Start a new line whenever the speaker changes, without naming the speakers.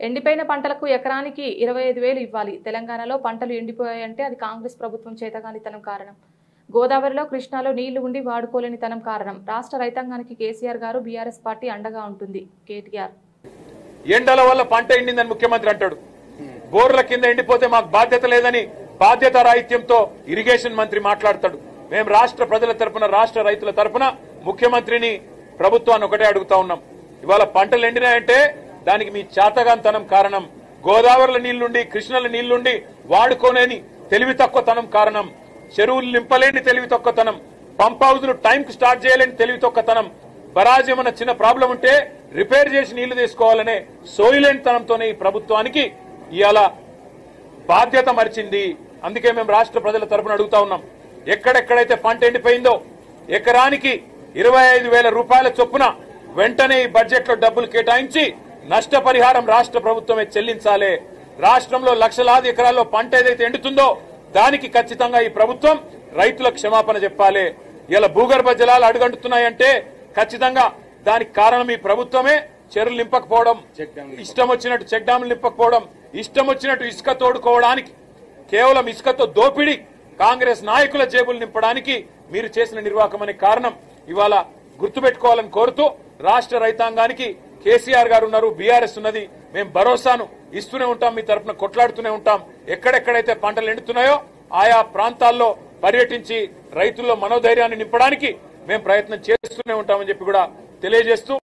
ఎండిపోయిన పంటలకు ఎకరానికి 25,000 ఇవ్వాలి. తెలంగాణలో పంటలు ఎండిపోయాయంటే అది కాంగ్రెస్ ప్రభుత్వం చేతగానితనం కారణం. గోదావరిలో కృష్ణాలో నీళ్లు ఉండి వాడుకోలేని తనం కారణం. రాష్ట్ర రైతాంగానికి కేసీఆర్ గారు బీఆర్ఎస్ పార్టీ అండగా ఉంటుంది. కేటీఆర్
ఎండల వల్ల పంట ఎండిందని ముఖ్యమంత్రి అంటాడు. బోర్ల కింద ఎండిపోతే మాకు బాధ్యత లేదని బాధ్యత రాహిత్యంతో ఇరిగేషన్ మంత్రి మాట్లాడతాడు. మేము రాష్ట్ర ప్రజల తరపున రాష్ట్ర రైతుల తరపున ముఖ్యమంత్రిని ప్రభుత్వాన్ని ఒకటే అడుగుతా ఉన్నాం. ఇవాళ పంటలు ఎండినాయంటే దానికి మీ చేతగాంతనం కారణం. గోదావరిలో నీళ్లుండి కృష్ణల నీళ్లుండి వాడుకోలేని తెలివి తక్కువతనం కారణం. చెరువులు నింపలేని తెలివి తక్కువతనం. పంప్ హౌజులు టైంకి స్టార్ట్ చేయలేని తెలివి తక్కువతనం. బరాజ్ ఏమన్నా చిన్న ప్రాబ్లం ఉంటే రిపేర్ చేసి నీళ్లు తీసుకోవాలనే సోయిలేని తనంతోనే ఈ ప్రభుత్వానికి ఇవాళ బాధ్యత మరిచింది. అందుకే మేము రాష్ట్ర ప్రజల తరపున అడుగుతా ఉన్నాం. ఎక్కడెక్కడైతే పంట ఎండిపోయిందో ఎకరానికి 25,000 రూపాయల చొప్పున వెంటనే ఈ బడ్జెట్ లో డబ్బులు కేటాయించి నష్టపరిహారం రాష్ట్ర ప్రభుత్వమే చెల్లించాలి. రాష్ట్రంలో లక్షలాది ఎకరాల్లో పంట ఏదైతే ఎండుతుందో దానికి ఖచ్చితంగా ఈ ప్రభుత్వం రైతులకు క్షమాపణ చెప్పాలి. ఇలా భూగర్భ జలాలు అడుగంటున్నాయంటే ఖచ్చితంగా దానికి కారణం ఈ ప్రభుత్వమే. చెరువులు నింపకపోవడం, ఇష్టం వచ్చినట్టు చెక్ డ్యాములు నింపకపోవడం, ఇష్టం వచ్చినట్టు ఇసుక తోడుకోవడానికి, కేవలం ఇసుకతో దోపిడీ కాంగ్రెస్ నాయకుల జేబులు నింపడానికి మీరు చేసిన నిర్వాహకం అనే కారణం ఇవాళ గుర్తుపెట్టుకోవాలని కోరుతూ రాష్ట్ర రైతాంగానికి కేసీఆర్ గారు ఉన్నారు, బీఆర్ఎస్ ఉన్నది. మేము భరోసాను ఇస్తూనే ఉంటాం, మీ తరఫున కొట్లాడుతూనే ఉంటాం. ఎక్కడెక్కడైతే పంటలు ఎండుతున్నాయో ఆయా ప్రాంతాల్లో పర్యటించి రైతుల్లో మనోధైర్యాన్ని నింపడానికి మేము ప్రయత్నం చేస్తూనే ఉంటామని చెప్పి కూడా తెలియజేస్తూ